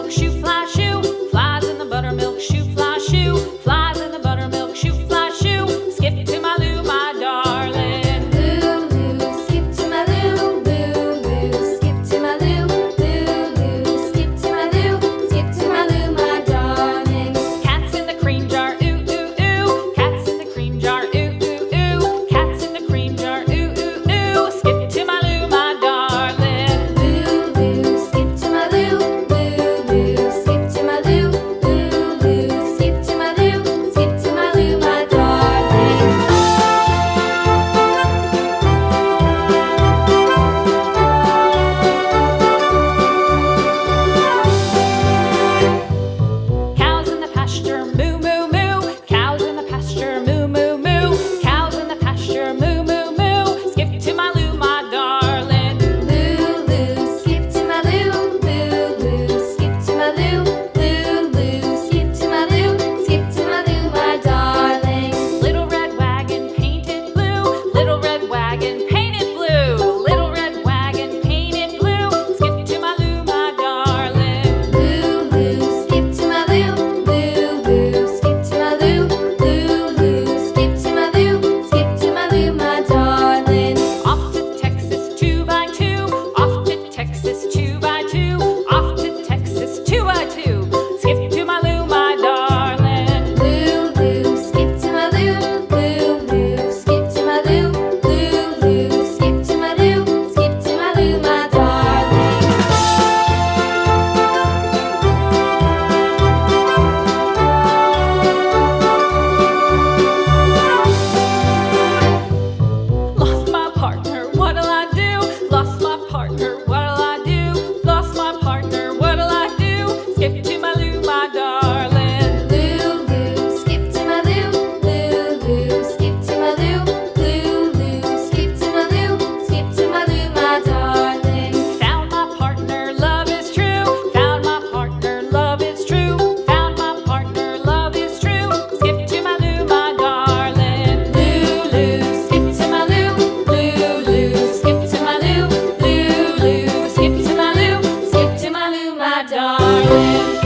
buttermilk shoe, fly shoe. Flies in the buttermilk shoe, fly shoe. Flies in the buttermilk shoe, fly shoe. Skip to my Lou, my darling. Lou, skip to my Lou, Lou, skip to my Lou, Lou, skip to my Lou, skip to my Lou, my darling. Cats in the cream jar, ooh, ooh, ooh. Cats in the cream jar, ooh, ooh, ooh. Cats in the cream jar, ooh, ooh, ooh. Skip to my Lou, my darling. Lou, skip to my Lou, Lou, skip to my Lou, Lou, skip to my Lou, skip to my Lou, my darling. Cows in the pasture, moo, moo, moo. Cows in the pasture, moo, moo, moo. Cows in the pasture, moo, moo, moo. Skip to my Lou, my darling. Lou, skip to my Lou, Lou, skip to my Lou, Lou, skip to my Lou, skip to my Lou, my darling. Little red wagon painted blue. Little red wagon painted blue. Little red wagon painted blue. Skip to my Lou, my darling. Lou, skip to my Lou, Lou, skip to my Lou, Lou, skip to my Lou, skip to my Lou, my darling. Off to Texas 2x2. Off to Texas 2x2. Off to Texas 2x2. Skip to my Lou, my darling. Lou, skip to my Lou, Lou, skip to my Lou, Lou, skip to my Lou, skip to my Lou, my darling. Lost my partner, what'll I do? Lost my partner, what'll I do? Lost my partner, what'll I do? Skip to my Lou, my darling. Lou, skip to my Lou, Lou, skip to my Lou, Lou, skip to my Lou, skip to my Lou, my darling. Found my partner, love is true. Found my partner, love is true. Found my partner, love is true. Skip to my Lou, my darling. Lou, skip to my Lou, Lou, skip to my Lou, Lou, skip to my Lou, skip to my Lou, my darling.